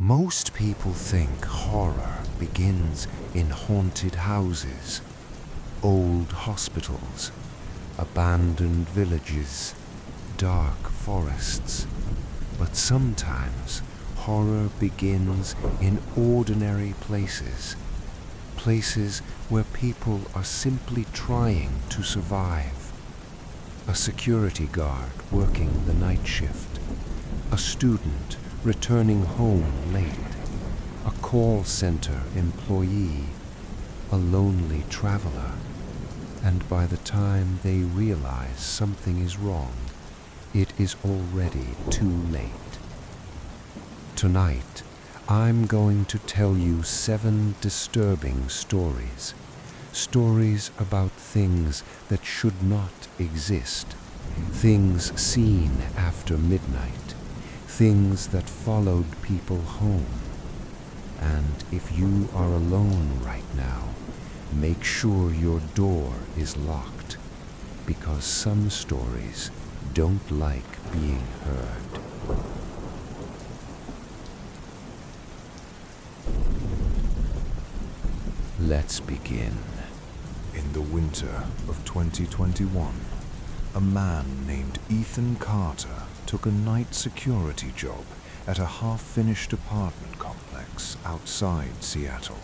Most people think horror begins in haunted houses, old hospitals, abandoned villages, dark forests. But sometimes horror begins in ordinary places, places where people are simply trying to survive. A security guard working the night shift, a student returning home late, a call center employee, a lonely traveler, and by the time they realize something is wrong, it is already too late. Tonight, I'm going to tell you 7 disturbing stories. Stories about things that should not exist. Things seen after midnight. Things that followed people home. And if you are alone right now, make sure your door is locked, because some stories don't like being heard. Let's begin. In the winter of 2021, a man named Ethan Carter took a night security job at a half-finished apartment complex outside Seattle.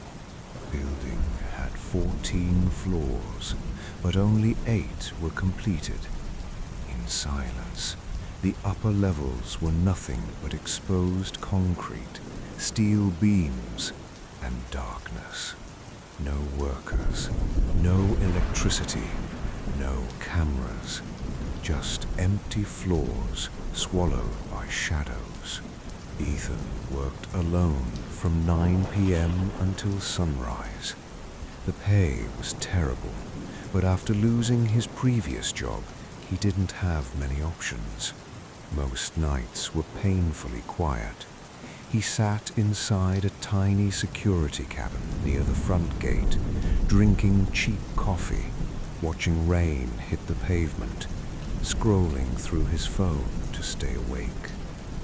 The building had 14 floors, but only 8 were completed. In silence, the upper levels were nothing but exposed concrete, steel beams, and darkness. No workers, no electricity, no cameras, just empty floors swallowed by shadows. Ethan worked alone from 9 p.m. until sunrise. The pay was terrible, but after losing his previous job, he didn't have many options. Most nights were painfully quiet. He sat inside a tiny security cabin near the front gate, drinking cheap coffee, watching rain hit the pavement, scrolling through his phone to stay awake.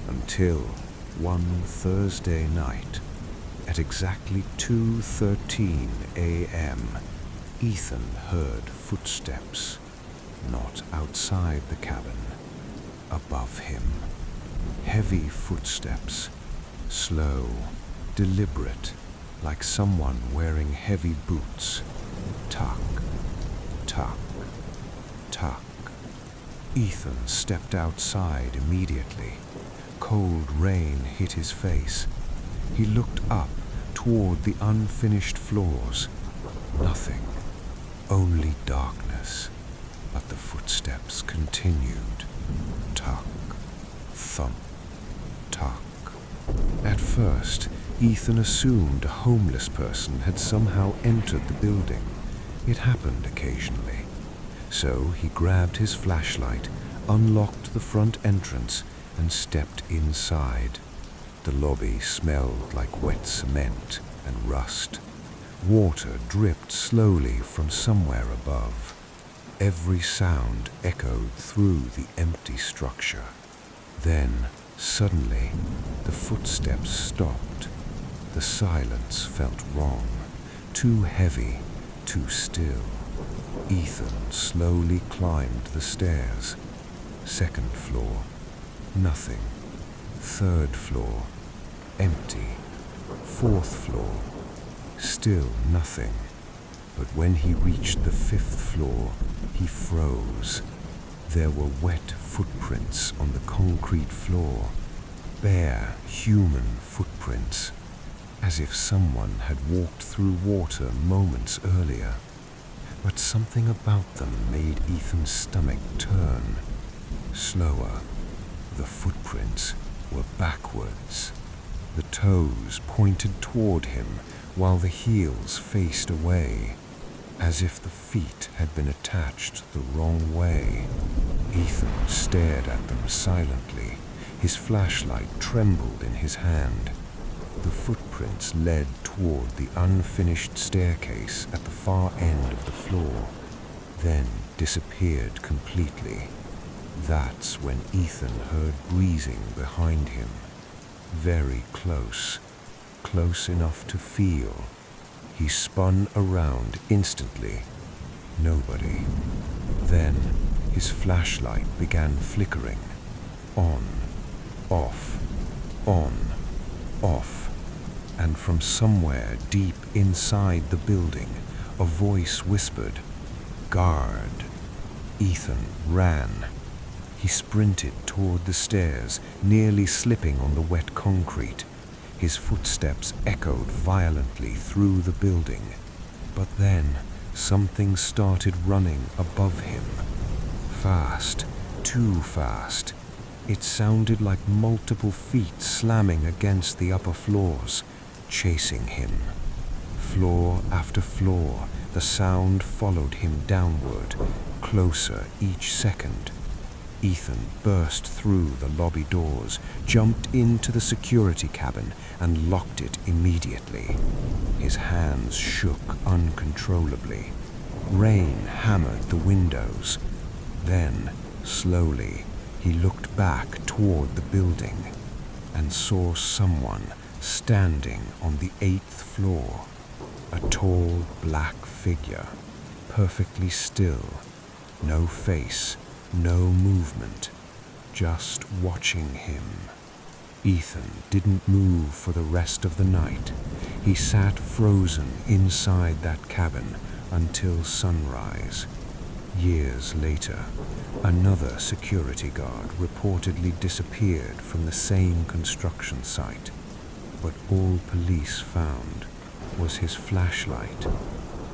Until one Thursday night, at exactly 2:13 a.m., Ethan heard footsteps, not outside the cabin, above him. Heavy footsteps. Slow, deliberate, like someone wearing heavy boots. Tuck, tuck, tuck. Ethan stepped outside immediately. Cold rain hit his face. He looked up toward the unfinished floors. Nothing, only darkness. But the footsteps continued. Tuck, thump, tuck. At first, Ethan assumed a homeless person had somehow entered the building. It happened occasionally. So he grabbed his flashlight, unlocked the front entrance, and stepped inside. The lobby smelled like wet cement and rust. Water dripped slowly from somewhere above. Every sound echoed through the empty structure. Then, suddenly, the footsteps stopped. The silence felt wrong, too heavy, too still. Ethan slowly climbed the stairs. 2nd floor, nothing. 3rd floor, empty. 4th floor, still nothing. But when he reached the 5th floor, he froze. There were wet footprints on the concrete floor, bare human footprints, as if someone had walked through water moments earlier. But something about them made Ethan's stomach turn. Slower. The footprints were backwards. The toes pointed toward him while the heels faced away, as if the feet had been attached the wrong way. Ethan stared at them silently. His flashlight trembled in his hand. The footprints led toward the unfinished staircase at the far end of the floor, then disappeared completely. That's when Ethan heard breathing behind him, very close, close enough to feel. He spun around instantly. Nobody. Then his flashlight began flickering. On, off, on, off. And from somewhere deep inside the building, a voice whispered, "Guard." Ethan ran. He sprinted toward the stairs, nearly slipping on the wet concrete. His footsteps echoed violently through the building. But then something started running above him. Fast, too fast. It sounded like multiple feet slamming against the upper floors, chasing him. Floor after floor, the sound followed him downward, closer each second. Ethan burst through the lobby doors, jumped into the security cabin, and locked it immediately. His hands shook uncontrollably. Rain hammered the windows. Then, slowly, he looked back toward the building and saw someone standing on the 8th floor. A tall black figure, perfectly still, no face, no movement, just watching him. Ethan didn't move for the rest of the night. He sat frozen inside that cabin until sunrise. Years later, another security guard reportedly disappeared from the same construction site, but all police found was his flashlight,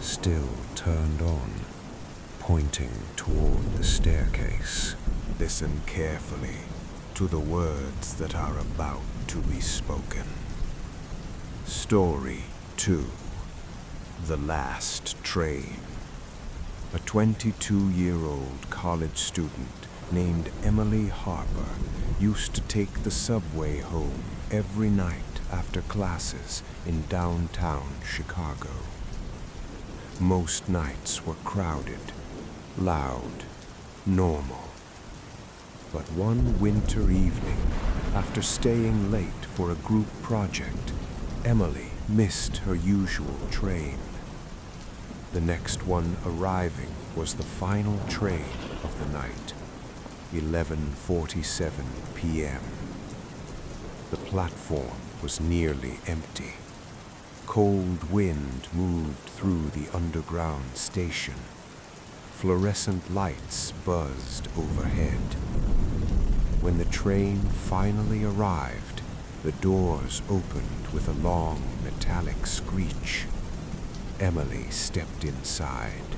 still turned on, pointing toward the staircase. Listen carefully to the words that are about to be spoken. Story 2. The Last Train. A 22-year-old college student named Emily Harper used to take the subway home every night after classes in downtown Chicago. Most nights were crowded, loud, normal. But one winter evening, after staying late for a group project, Emily missed her usual train. The next one arriving was the final train of the night, 11:47 p.m. The platform was nearly empty. Cold wind moved through the underground station. Fluorescent lights buzzed overhead. When the train finally arrived, the doors opened with a long metallic screech. Emily stepped inside.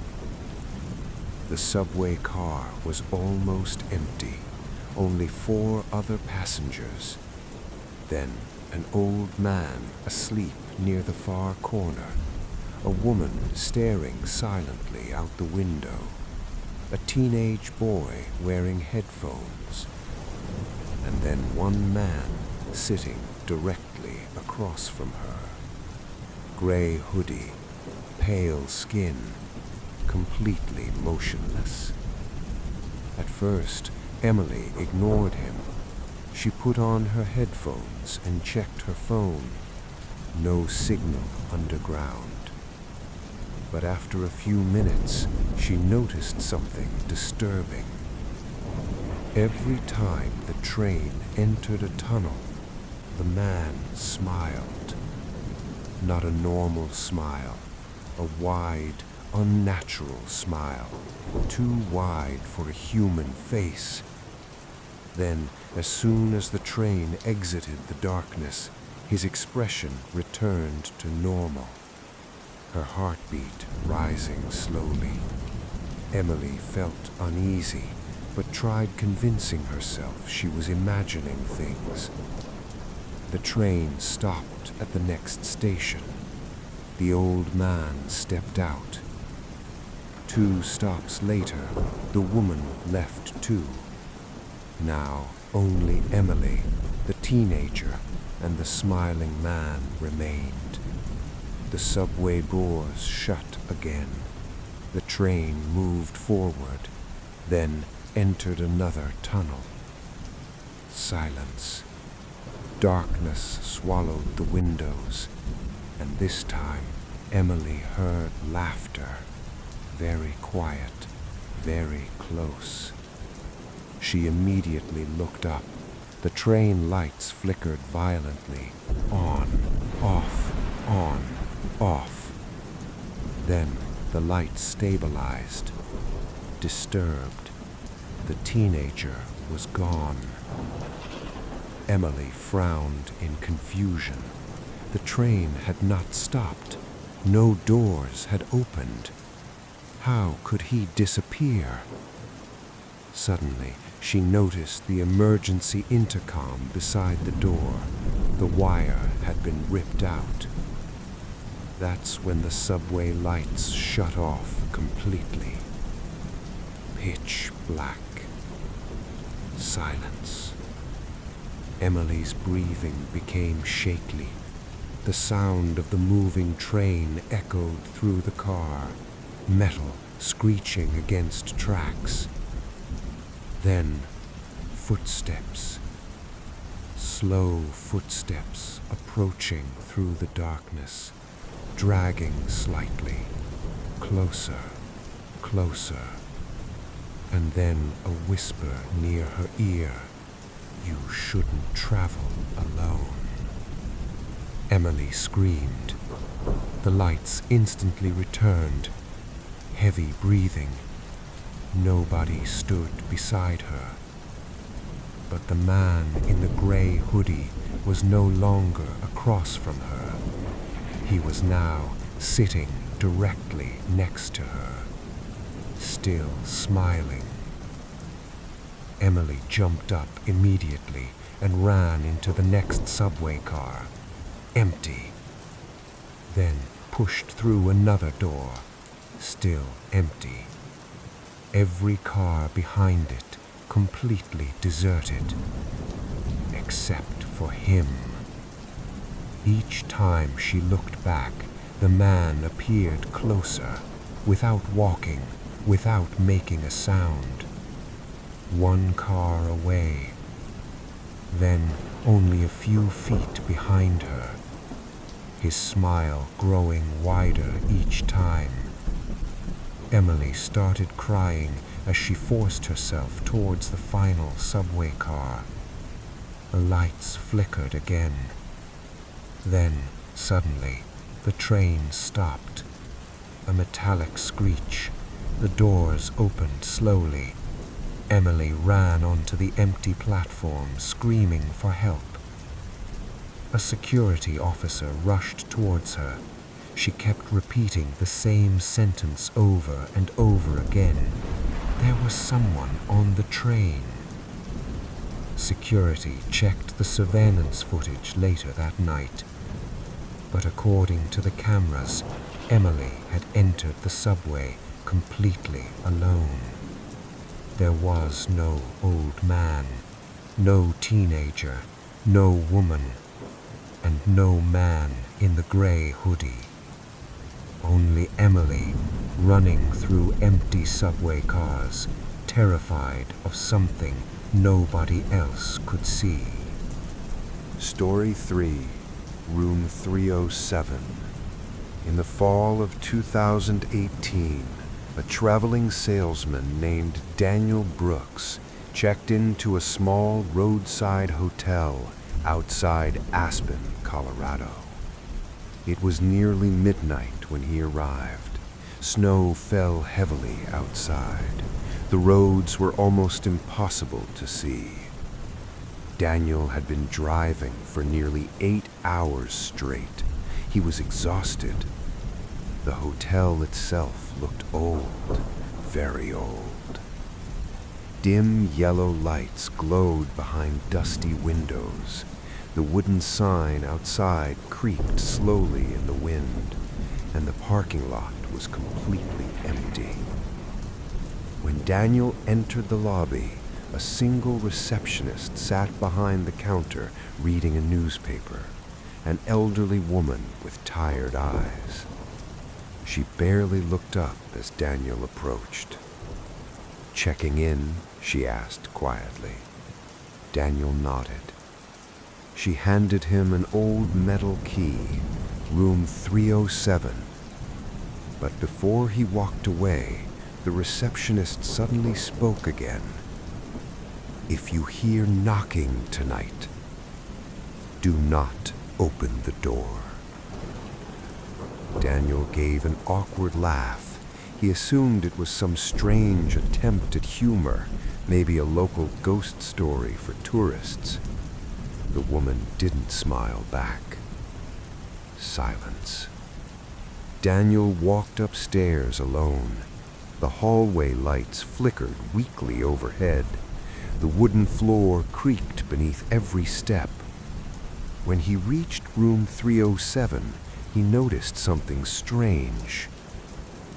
The subway car was almost empty, only 4 other passengers. Then an old man asleep near the far corner, a woman staring silently out the window, a teenage boy wearing headphones, and then one man sitting directly across from her. Gray hoodie, pale skin, completely motionless. At first, Emily ignored him. She put on her headphones and checked her phone. No signal underground. But after a few minutes, she noticed something disturbing. Every time the train entered a tunnel, the man smiled. Not a normal smile, a wide, unnatural smile, too wide for a human face. Then, as soon as the train exited the darkness, his expression returned to normal, her heartbeat rising slowly. Emily felt uneasy, but tried convincing herself she was imagining things. The train stopped at the next station. The old man stepped out. 2 stops later, the woman left too. Now only Emily, the teenager, and the smiling man remained. The subway doors shut again. The train moved forward, then entered another tunnel. Silence. Darkness swallowed the windows, and this time Emily heard laughter, very quiet, very close. She immediately looked up. The train lights flickered violently, on, off, on, off. Then the lights stabilized. Disturbed, the teenager was gone. Emily frowned in confusion. The train had not stopped. No doors had opened. How could he disappear? Suddenly, she noticed the emergency intercom beside the door. The wire had been ripped out. That's when the subway lights shut off completely. Pitch black. Silence. Emily's breathing became shaky. The sound of the moving train echoed through the car, metal screeching against tracks. Then, footsteps. Slow footsteps approaching through the darkness, dragging slightly, closer, closer. And then a whisper near her ear, "You shouldn't travel alone." Emily screamed. The lights instantly returned. Heavy breathing. Nobody stood beside her. But the man in the gray hoodie was no longer across from her. He was now sitting directly next to her, still smiling. Emily jumped up immediately and ran into the next subway car. Empty. Then pushed through another door. Still empty. Every car behind it completely deserted, except for him. Each time she looked back, the man appeared closer, without walking, without making a sound. One car away, then only a few feet behind her, his smile growing wider each time. Emily started crying as she forced herself towards the final subway car. The lights flickered again. Then, suddenly, the train stopped. A metallic screech. The doors opened slowly. Emily ran onto the empty platform, screaming for help. A security officer rushed towards her. She kept repeating the same sentence over and over again. There was someone on the train. Security checked the surveillance footage later that night. But according to the cameras, Emily had entered the subway completely alone. There was no old man, no teenager, no woman, and no man in the gray hoodie. Only Emily, running through empty subway cars, terrified of something nobody else could see. Story 3, Room 307. In the fall of 2018, a traveling salesman named Daniel Brooks checked into a small roadside hotel outside Aspen, Colorado. It was nearly midnight when he arrived. Snow fell heavily outside. The roads were almost impossible to see. Daniel had been driving for nearly 8 hours straight. He was exhausted. The hotel itself looked old, very old. Dim yellow lights glowed behind dusty windows. The wooden sign outside creaked slowly in the wind, and the parking lot was completely empty. When Daniel entered the lobby, a single receptionist sat behind the counter reading a newspaper, an elderly woman with tired eyes. She barely looked up as Daniel approached. "Checking in?" she asked quietly. Daniel nodded. She handed him an old metal key, room 307. But before he walked away, the receptionist suddenly spoke again. "If you hear knocking tonight, do not open the door." Daniel gave an awkward laugh. He assumed it was some strange attempt at humor, maybe a local ghost story for tourists. The woman didn't smile back. Silence. Daniel walked upstairs alone. The hallway lights flickered weakly overhead. The wooden floor creaked beneath every step. When he reached room 307, he noticed something strange.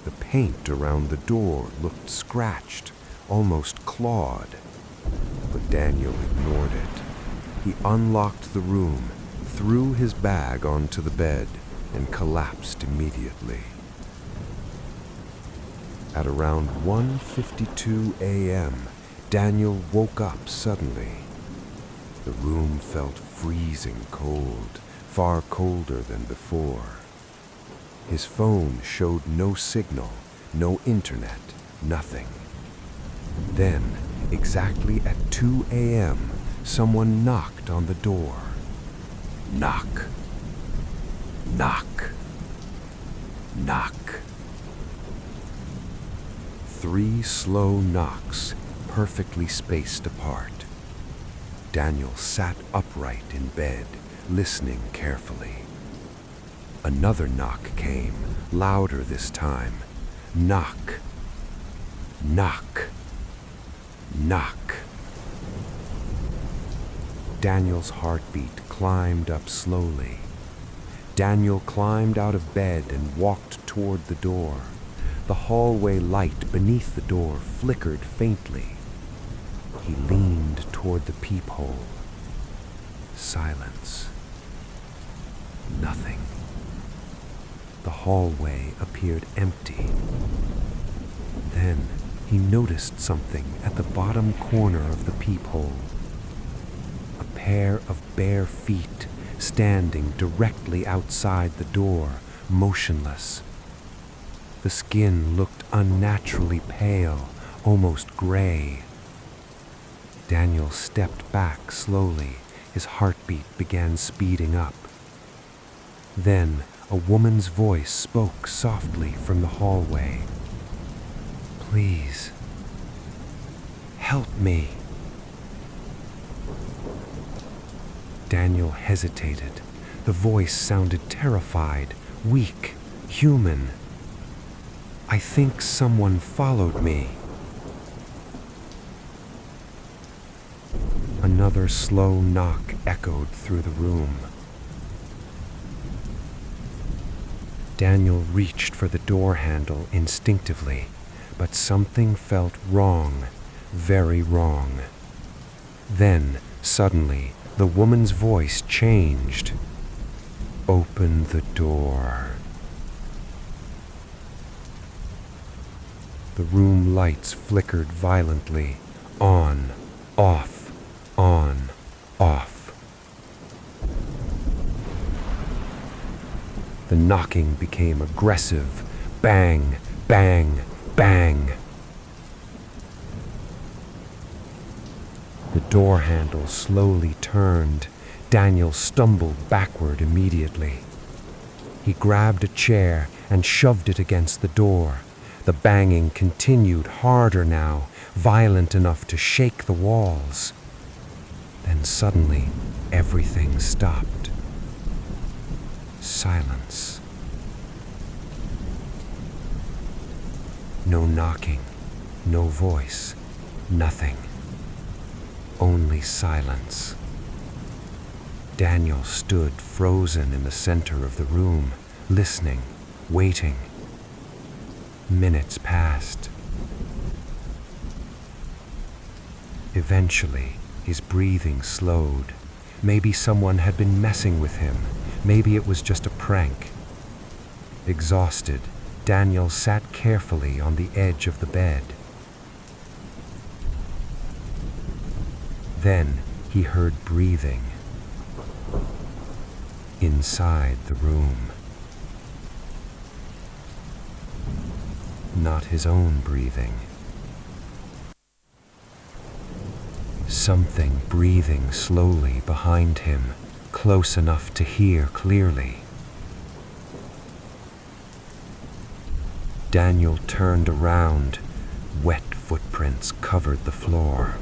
The paint around the door looked scratched, almost clawed. But Daniel ignored it. He unlocked the room, threw his bag onto the bed, and collapsed immediately. At around 1:52 a.m., Daniel woke up suddenly. The room felt freezing cold, far colder than before. His phone showed no signal, no internet, nothing. Then, exactly at 2 a.m., someone knocked on the door. Knock. Knock. Knock. 3 slow knocks, perfectly spaced apart. Daniel sat upright in bed, listening carefully. Another knock came, louder this time. Knock. Knock. Knock. Daniel's heartbeat climbed up slowly. Daniel climbed out of bed and walked toward the door. The hallway light beneath the door flickered faintly. He leaned toward the peephole. Silence. Nothing. The hallway appeared empty. Then he noticed something at the bottom corner of the peephole. A pair of bare feet standing directly outside the door, motionless. The skin looked unnaturally pale, almost gray. Daniel stepped back slowly. His heartbeat began speeding up. Then a woman's voice spoke softly from the hallway. "Please, help me." Daniel hesitated. The voice sounded terrified, weak, human. "I think someone followed me." Another slow knock echoed through the room. Daniel reached for the door handle instinctively, but something felt wrong, very wrong. Then, suddenly, the woman's voice changed. "Open the door." The room lights flickered violently, on, off, on, off. The knocking became aggressive. Bang, bang, bang. The door handle slowly turned. Daniel stumbled backward immediately. He grabbed a chair and shoved it against the door. The banging continued, harder now, violent enough to shake the walls. Then suddenly, everything stopped. Silence. No knocking, no voice, nothing. Only silence. Daniel stood frozen in the center of the room, listening, waiting. Minutes passed. Eventually, his breathing slowed. Maybe someone had been messing with him. Maybe it was just a prank. Exhausted, Daniel sat carefully on the edge of the bed. Then he heard breathing. inside the room. Not his own breathing. Something breathing slowly behind him, close enough to hear clearly. Daniel turned around. Wet footprints covered the floor,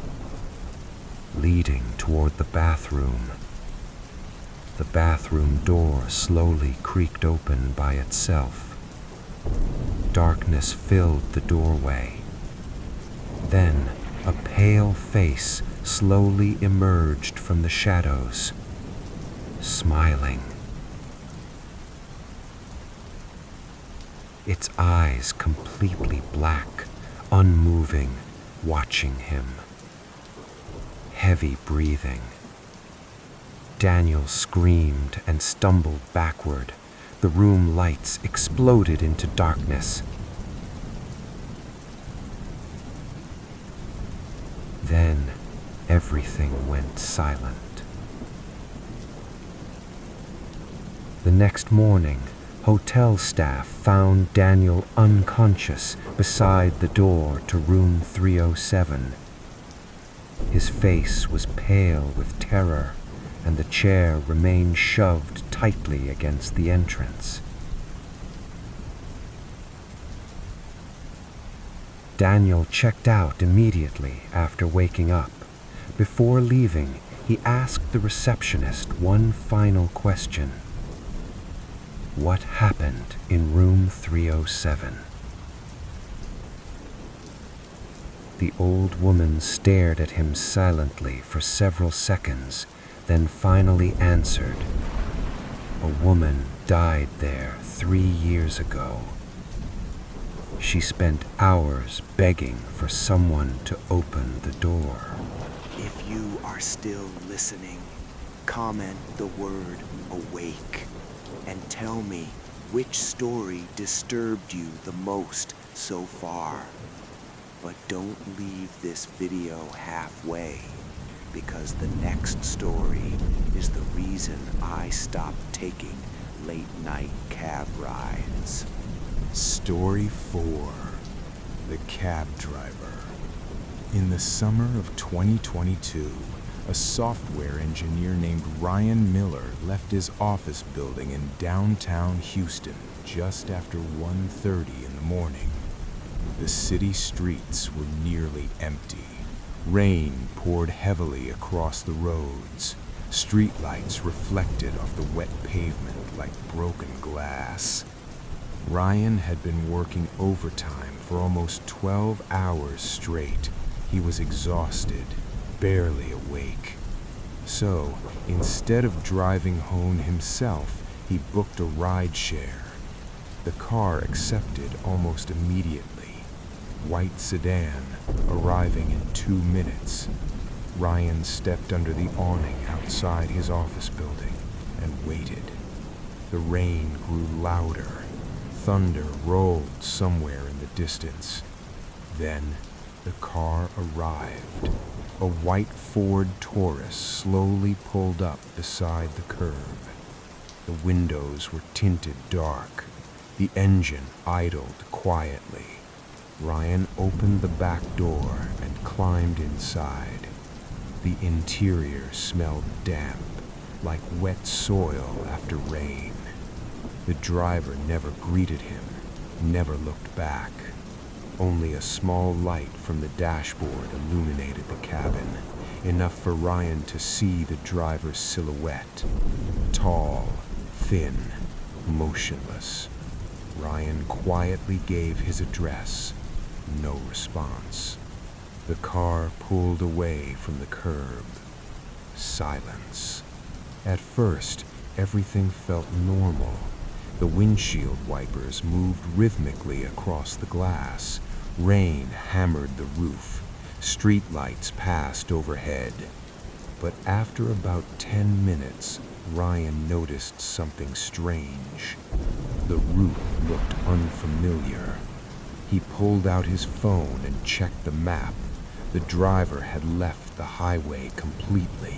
leading toward the bathroom. The bathroom door slowly creaked open by itself. Darkness filled the doorway. Then a pale face slowly emerged from the shadows, smiling. Its eyes completely black, unmoving, watching him. Heavy breathing. Daniel screamed and stumbled backward. The room lights exploded into darkness. Then everything went silent. The next morning, hotel staff found Daniel unconscious beside the door to room 307. His face was pale with terror, and the chair remained shoved tightly against the entrance. Daniel checked out immediately after waking up. Before leaving, he asked the receptionist one final question. What happened in room 307? The old woman stared at him silently for several seconds, then finally answered. A woman died there 3 years ago. She spent hours begging for someone to open the door. If you are still listening, comment the word awake and tell me which story disturbed you the most so far. But don't leave this video halfway, because the next story is the reason I stopped taking late-night cab rides. Story 4. The Cab Driver. In the summer of 2022, a software engineer named Ryan Miller left his office building in downtown Houston just after 1:30 in the morning. The city streets were nearly empty. Rain poured heavily across the roads. Streetlights reflected off the wet pavement like broken glass. Ryan had been working overtime for almost 12 hours straight. He was exhausted, barely awake. So, instead of driving home himself, he booked a ride-share. The car accepted almost immediately. White sedan, arriving in 2 minutes. Ryan stepped under the awning outside his office building and waited. The rain grew louder. Thunder rolled somewhere in the distance. Then, the car arrived. A white Ford Taurus slowly pulled up beside the curb. The windows were tinted dark. The engine idled quietly. Ryan opened the back door and climbed inside. The interior smelled damp, like wet soil after rain. The driver never greeted him, never looked back. Only a small light from the dashboard illuminated the cabin, enough for Ryan to see the driver's silhouette. Tall, thin, motionless. Ryan quietly gave his address. No response. The car pulled away from the curb. Silence. At first, everything felt normal. The windshield wipers moved rhythmically across the glass. Rain hammered the roof. Streetlights passed overhead. But after about 10 minutes, Ryan noticed something strange. The route looked unfamiliar. He pulled out his phone and checked the map. The driver had left the highway completely.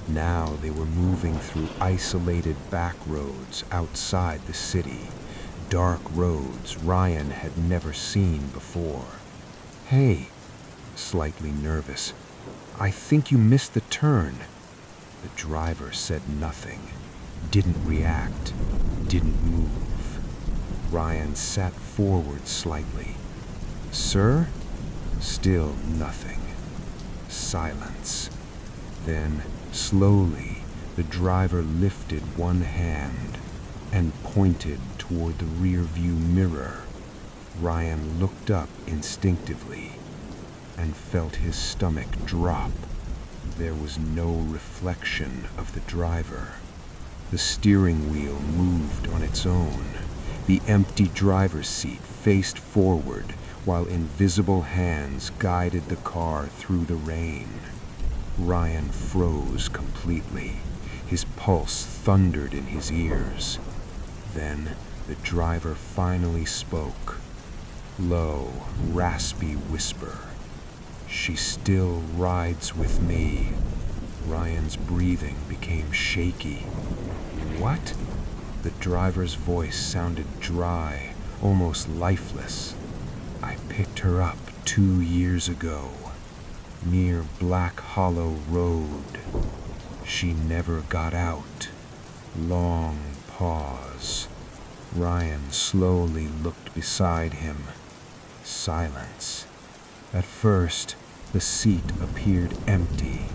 Now they were moving through isolated back roads outside the city, dark roads Ryan had never seen before. "Hey," slightly nervous, "I think you missed the turn." The driver said nothing, didn't react, didn't move. Ryan sat forward slightly. "Sir?" Still nothing. Silence. Then, slowly, the driver lifted one hand and pointed toward the rearview mirror. Ryan looked up instinctively and felt his stomach drop. There was no reflection of the driver. The steering wheel moved on its own. The empty driver's seat faced forward while invisible hands guided the car through the rain. Ryan froze completely. His pulse thundered in his ears. Then the driver finally spoke. Low, raspy whisper. "She still rides with me." Ryan's breathing became shaky. "What?" The driver's voice sounded dry, almost lifeless. "I picked her up 2 years ago, near Black Hollow Road. She never got out." Long pause. Ryan slowly looked beside him. Silence. At first, the seat appeared empty.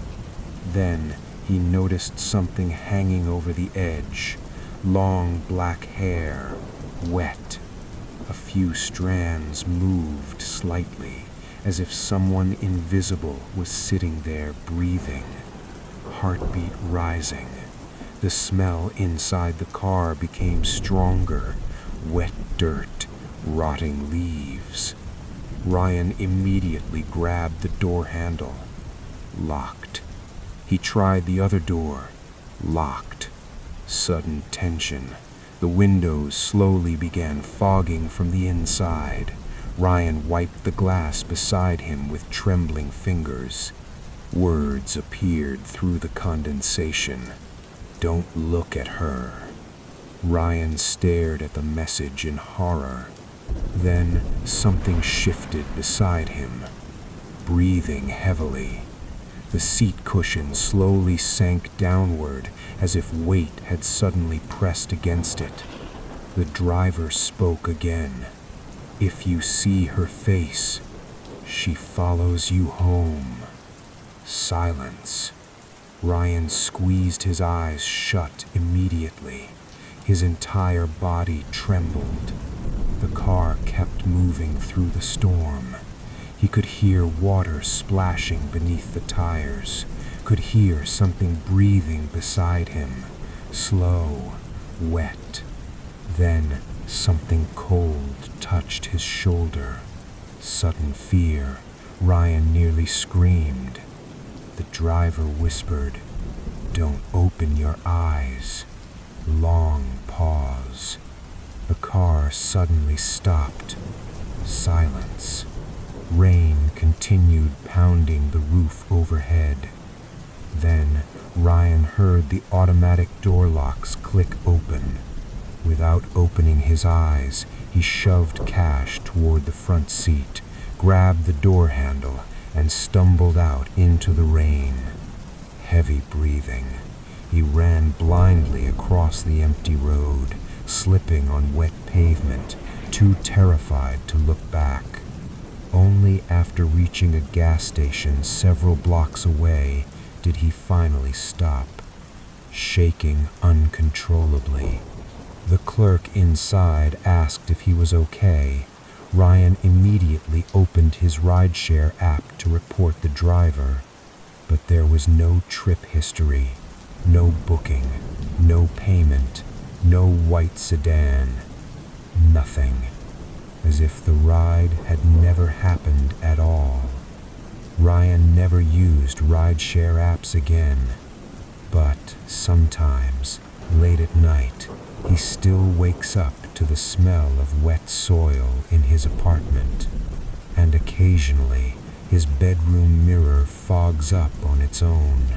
Then he noticed something hanging over the edge. Long black hair, wet. A few strands moved slightly, as if someone invisible was sitting there breathing. Heartbeat rising. The smell inside the car became stronger. Wet dirt, rotting leaves. Ryan immediately grabbed the door handle. Locked. He tried the other door. Locked. Sudden tension. The windows slowly began fogging from the inside. Ryan wiped the glass beside him with trembling fingers. Words appeared through the condensation. "Don't look at her." Ryan stared at the message in horror. Then something shifted beside him. Breathing heavily. The seat cushion slowly sank downward as if weight had suddenly pressed against it. The driver spoke again. "If you see her face, she follows you home." Silence. Ryan squeezed his eyes shut immediately. His entire body trembled. The car kept moving through the storm. He could hear water splashing beneath the tires, could hear something breathing beside him, slow, wet. Then something cold touched his shoulder. Sudden fear. Ryan nearly screamed. The driver whispered, "Don't open your eyes." Long pause. The car suddenly stopped. Silence. Rain continued pounding the roof overhead. Then Ryan heard the automatic door locks click open. Without opening his eyes, he shoved Cash toward the front seat, grabbed the door handle, and stumbled out into the rain. Heavy breathing. He ran blindly across the empty road, slipping on wet pavement, too terrified to look back. Only after reaching a gas station several blocks away did he finally stop, shaking uncontrollably. The clerk inside asked if he was okay. Ryan immediately opened his rideshare app to report the driver, but there was no trip history, no booking, no payment, no white sedan, nothing, as if the ride had never happened at all. Ryan never used rideshare apps again, but sometimes, late at night, he still wakes up to the smell of wet soil in his apartment, and occasionally his bedroom mirror fogs up on its own.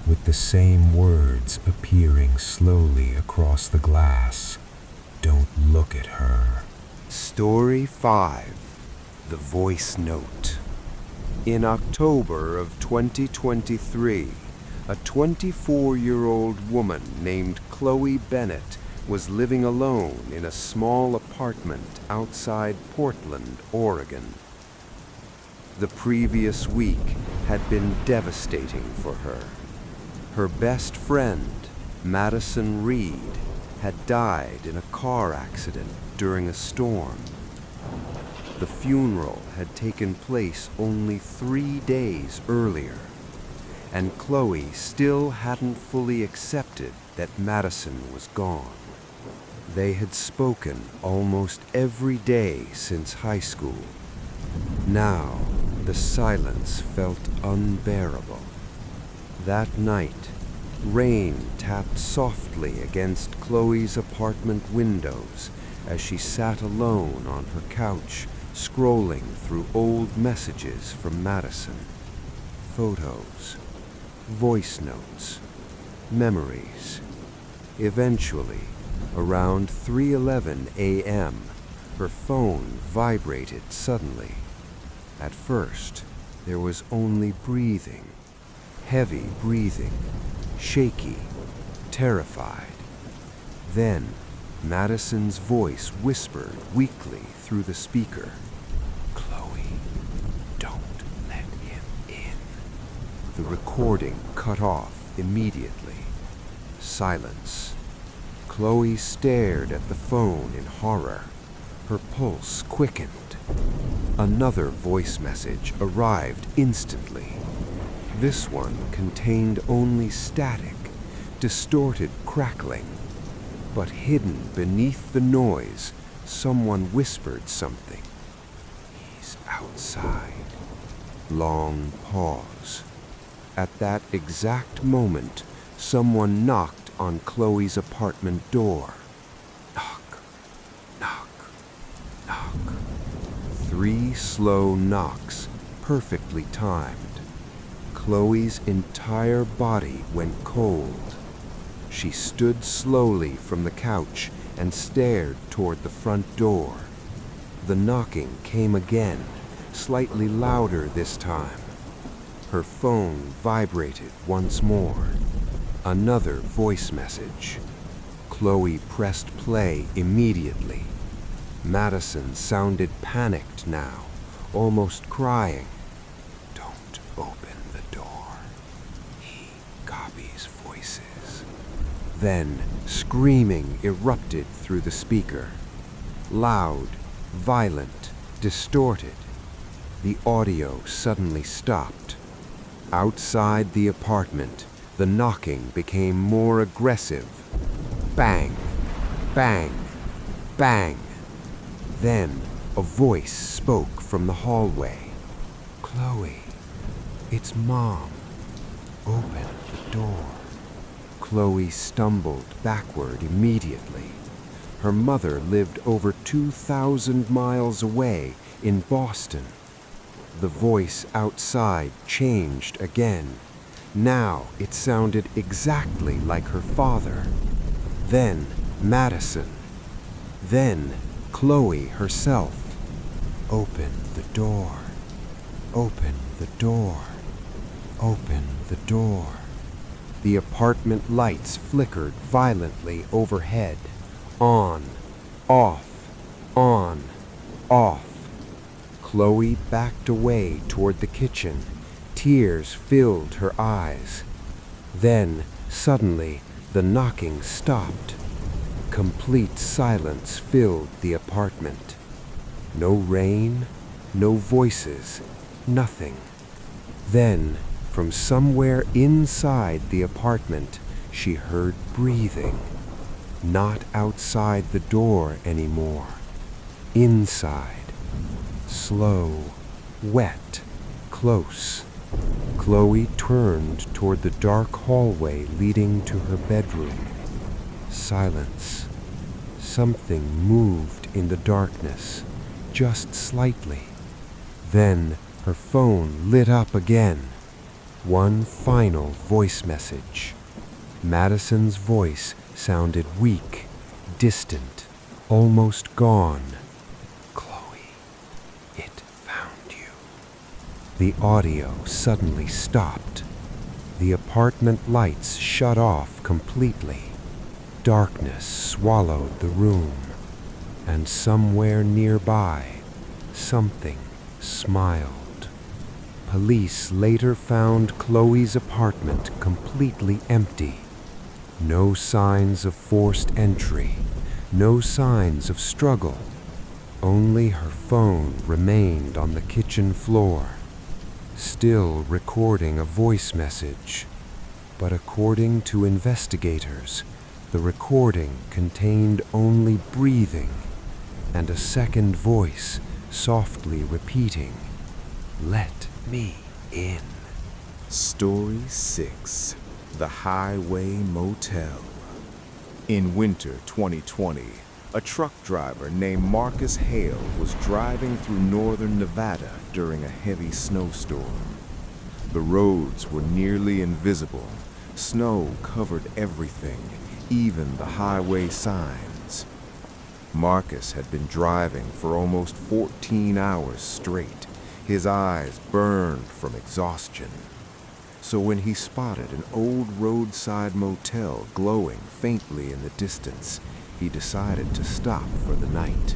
with the same words appearing slowly across the glass. Don't look at her. Story 5. The Voice Note. In October of 2023, a 24-year-old woman named Chloe Bennett was living alone in a small apartment outside Portland, Oregon. The previous week had been devastating for her. Her best friend, Madison Reed, had died in a car accident during a storm. The funeral had taken place only 3 days earlier, and Chloe still hadn't fully accepted that Madison was gone. They had spoken almost every day since high school. Now, the silence felt unbearable. That night, rain tapped softly against Chloe's apartment windows as she sat alone on her couch, scrolling through old messages from Madison. Photos, voice notes, memories. Eventually, around 3:11 a.m., her phone vibrated suddenly. At first, there was only breathing, heavy breathing, shaky, terrified. Then, Madison's voice whispered weakly through the speaker. "Chloe, don't let him in." The recording cut off immediately. Silence. Chloe stared at the phone in horror. Her pulse quickened. Another voice message arrived instantly. This one contained only static, distorted crackling. But hidden beneath the noise, someone whispered something. "He's outside." Long pause. At that exact moment, someone knocked on Chloe's apartment door. Knock, knock, knock. 3 slow knocks, perfectly timed. Chloe's entire body went cold. She stood slowly from the couch and stared toward the front door. The knocking came again, slightly louder this time. Her phone vibrated once more. Another voice message. Chloe pressed play immediately. Madison sounded panicked now, almost crying. "Don't open the door. He copies voices." Then, screaming erupted through the speaker. Loud, violent, distorted. The audio suddenly stopped. Outside the apartment, the knocking became more aggressive. Bang, bang, bang. Then, a voice spoke from the hallway. "Chloe, it's Mom. Open the door." Chloe stumbled backward immediately. Her mother lived over 2,000 miles away in Boston. The voice outside changed again. Now it sounded exactly like her father. Then Madison. Then Chloe herself. "Open the door. Open the door. Open the door." The apartment lights flickered violently overhead. On, off, on, off. Chloe backed away toward the kitchen. Tears filled her eyes. Then, suddenly, the knocking stopped. Complete silence filled the apartment. No rain, no voices, nothing. Then, from somewhere inside the apartment, she heard breathing. Not outside the door anymore. Inside. Slow, wet, close. Chloe turned toward the dark hallway leading to her bedroom. Silence. Something moved in the darkness, just slightly. Then her phone lit up again. One final voice message. Madison's voice sounded weak, distant, almost gone. Chloe, it found you. The audio suddenly stopped. The apartment lights shut off completely. Darkness swallowed the room, and somewhere nearby, something smiled. Police later found Chloe's apartment completely empty. No signs of forced entry, no signs of struggle. Only her phone remained on the kitchen floor, still recording a voice message. But according to investigators, the recording contained only breathing and a second voice softly repeating, "Let me in." Story 6. The Highway Motel. In winter 2020, a truck driver named Marcus Hale was driving through northern Nevada during a heavy snowstorm. The roads were nearly invisible. Snow covered everything, even the highway signs. Marcus had been driving for almost 14 hours straight. His eyes burned from exhaustion. So when he spotted an old roadside motel glowing faintly in the distance, he decided to stop for the night.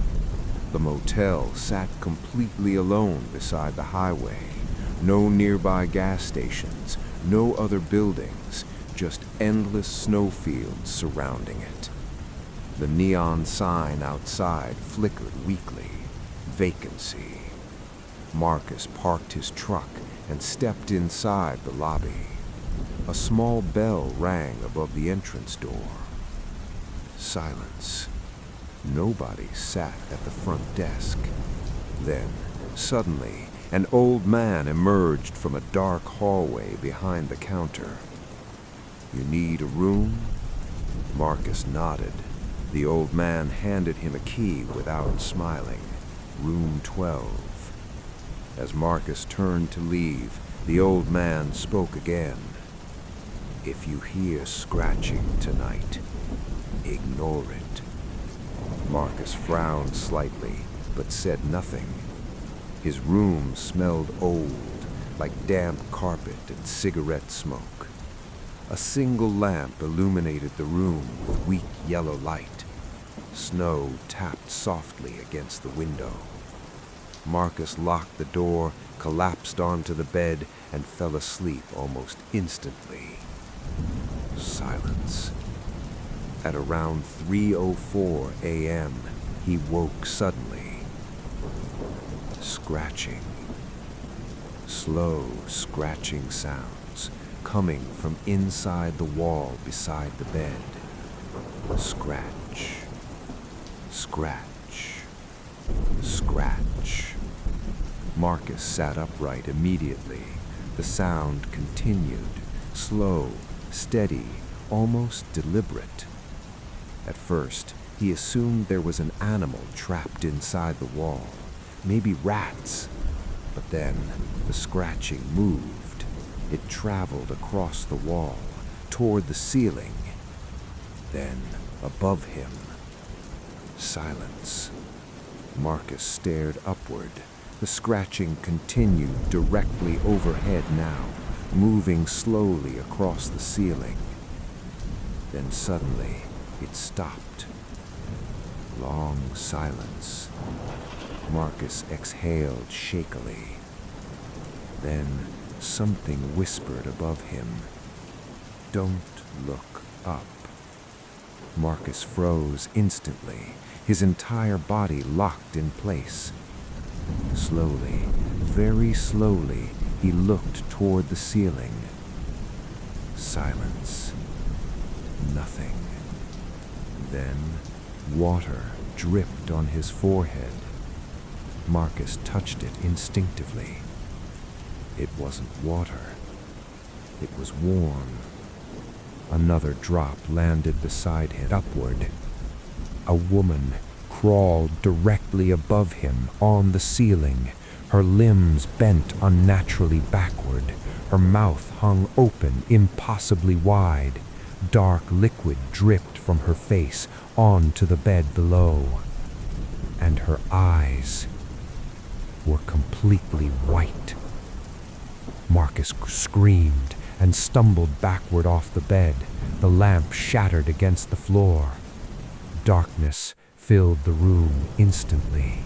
The motel sat completely alone beside the highway. No nearby gas stations, no other buildings, just endless snowfields surrounding it. The neon sign outside flickered weakly. Vacancy. Marcus parked his truck and stepped inside the lobby. A small bell rang above the entrance door. Silence. Nobody sat at the front desk. Then, suddenly, an old man emerged from a dark hallway behind the counter. "You need a room?" Marcus nodded. The old man handed him a key without smiling. Room 12. As Marcus turned to leave, the old man spoke again. "If you hear scratching tonight, ignore it." Marcus frowned slightly, but said nothing. His room smelled old, like damp carpet and cigarette smoke. A single lamp illuminated the room with weak yellow light. Snow tapped softly against the window. Marcus locked the door, collapsed onto the bed, and fell asleep almost instantly. Silence. At around 3:04 a.m., he woke suddenly. Scratching. Slow, scratching sounds coming from inside the wall beside the bed. Scratch. Scratch. Scratch. Marcus sat upright immediately. The sound continued, slow, steady, almost deliberate. At first, he assumed there was an animal trapped inside the wall, maybe rats. But then, the scratching moved. It traveled across the wall, toward the ceiling. Then, above him, silence. Marcus stared upward. The scratching continued directly overhead now, moving slowly across the ceiling. Then suddenly, it stopped. Long silence. Marcus exhaled shakily. Then something whispered above him, "Don't look up." Marcus froze instantly, his entire body locked in place. Slowly, very slowly, he looked toward the ceiling. Silence. Nothing. Then, water dripped on his forehead. Marcus touched it instinctively. It wasn't water. It was warm. Another drop landed beside him, upward. A woman crawled directly above him on the ceiling, her limbs bent unnaturally backward, Her mouth hung open, impossibly wide. Dark liquid dripped from her face onto the bed below. And her eyes were completely white. Marcus screamed and stumbled backward off the bed. The lamp shattered against the floor. Darkness filled the room instantly.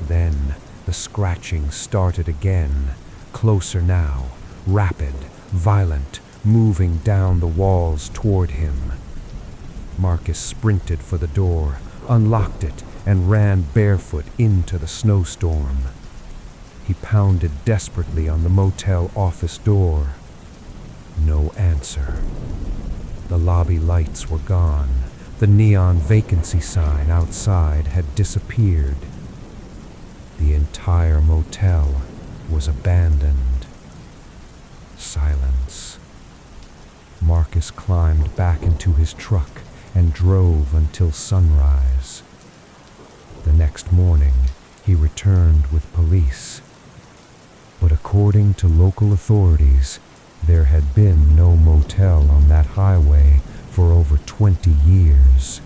Then the scratching started again, closer now, rapid, violent, moving down the walls toward him. Marcus sprinted for the door, unlocked it, and ran barefoot into the snowstorm. He pounded desperately on the motel office door. No answer. The lobby lights were gone. The neon vacancy sign outside had disappeared. The entire motel was abandoned. Silence. Marcus climbed back into his truck and drove until sunrise. The next morning, he returned with police. But according to local authorities, there had been no motel on that highway for over 20 years.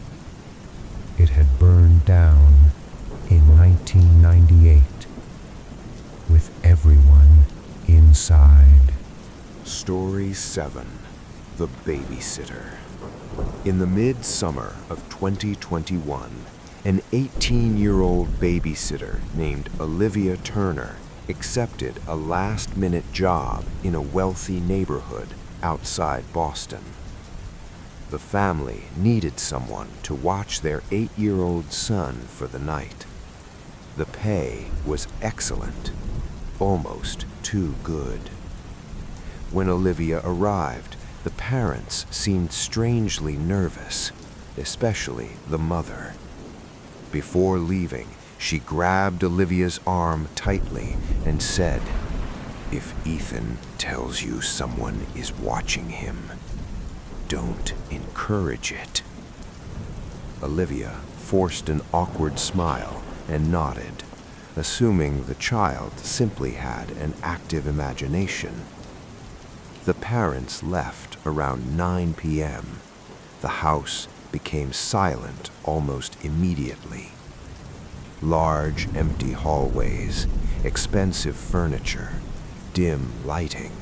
It had burned down in 1998, with everyone inside. Story 7. The Babysitter. In the mid-summer of 2021, an 18-year-old babysitter named Olivia Turner accepted a last-minute job in a wealthy neighborhood outside Boston. The family needed someone to watch their 8-year-old son for the night. The pay was excellent, almost too good. When Olivia arrived, the parents seemed strangely nervous, especially the mother. Before leaving, she grabbed Olivia's arm tightly and said, "If Ethan tells you someone is watching him, don't encourage it." Olivia forced an awkward smile and nodded, assuming the child simply had an active imagination. The parents left around 9 p.m. The house became silent almost immediately. Large, empty hallways, expensive furniture, dim lighting.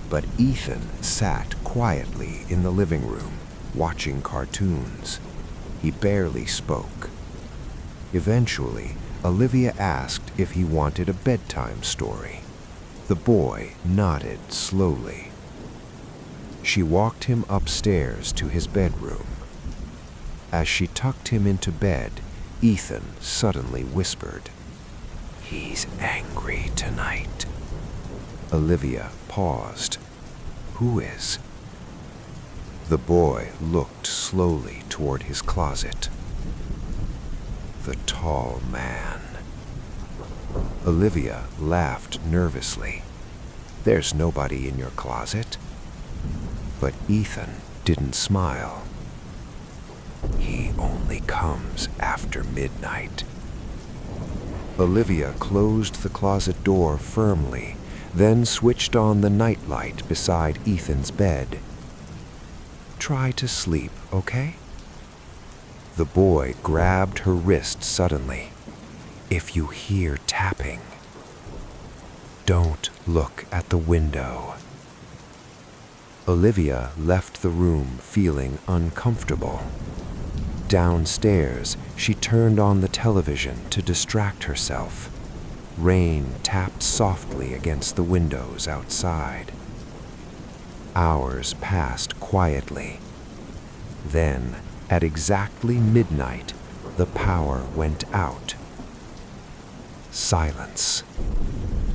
But Ethan sat quietly in the living room, watching cartoons. He barely spoke. Eventually, Olivia asked if he wanted a bedtime story. The boy nodded slowly. She walked him upstairs to his bedroom. As she tucked him into bed, Ethan suddenly whispered, "He's angry tonight." Olivia paused. "Who is?" The boy looked slowly toward his closet. "The tall man." Olivia laughed nervously. "There's nobody in your closet." But Ethan didn't smile. "He only comes after midnight." Olivia closed the closet door firmly, then switched on the nightlight beside Ethan's bed. "Try to sleep, okay?" The boy grabbed her wrist suddenly. "If you hear tapping, don't look at the window." Olivia left the room feeling uncomfortable. Downstairs, she turned on the television to distract herself. Rain tapped softly against the windows outside. Hours passed quietly. Then, at exactly midnight, the power went out. Silence.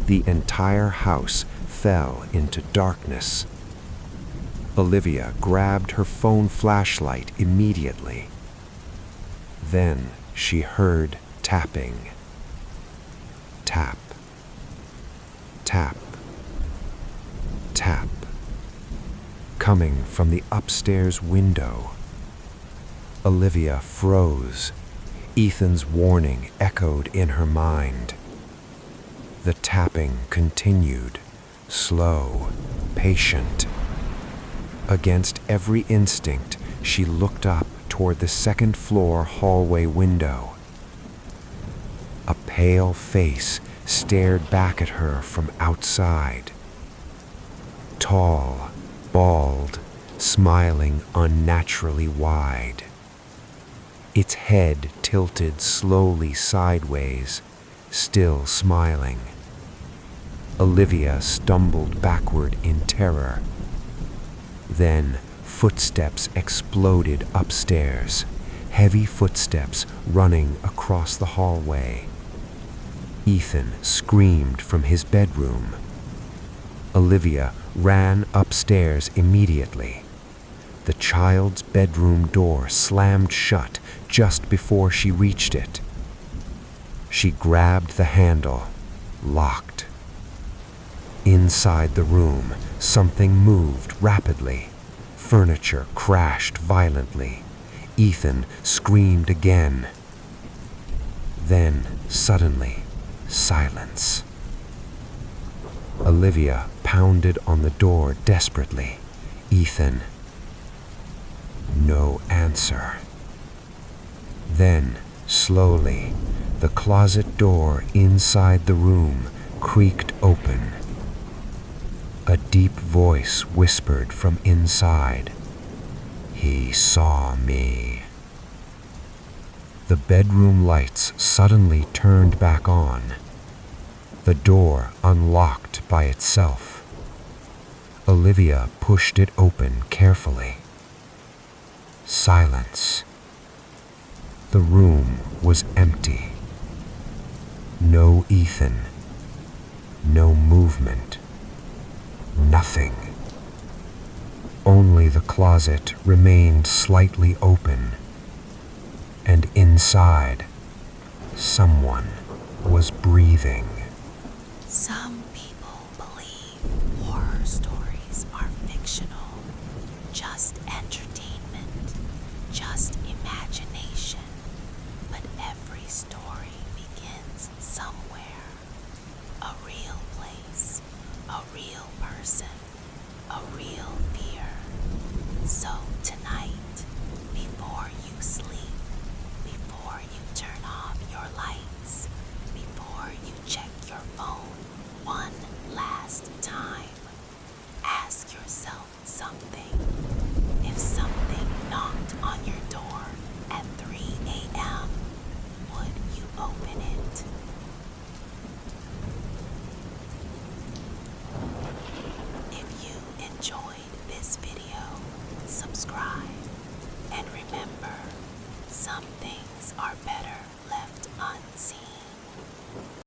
The entire house fell into darkness. Olivia grabbed her phone flashlight immediately. Then she heard tapping. Tap. Tap. Tap. Coming from the upstairs window. Olivia froze. Ethan's warning echoed in her mind. The tapping continued, slow, patient. Against every instinct, she looked up toward the second-floor hallway window. A pale face stared back at her from outside. Tall, bald, smiling unnaturally wide. Its head tilted slowly sideways, still smiling. Olivia stumbled backward in terror. Then footsteps exploded upstairs, heavy footsteps running across the hallway. Ethan screamed from his bedroom. Olivia ran upstairs immediately. The child's bedroom door slammed shut just before she reached it. She grabbed the handle, locked. Inside the room, something moved rapidly. Furniture crashed violently. Ethan screamed again. Then, suddenly, silence. Olivia pounded on the door desperately. Ethan. No answer. Then, slowly, the closet door inside the room creaked open. A deep voice whispered from inside. He saw me. The bedroom lights suddenly turned back on. The door unlocked by itself. Olivia pushed it open carefully. Silence. The room was empty. No Ethan. No movement. Nothing. Only the closet remained slightly open, and inside, someone was breathing. Some people believe horror stories are fictional, just entertainment, just imagination. But every story begins somewhere. A real place, a real person, a real fear. So tonight, before you sleep, before you turn off your lights, before you check your phone one last time, ask yourself something. If something knocked on your door at 3 a.m., would you open it? If you enjoyed this video, subscribe, and remember, some things are better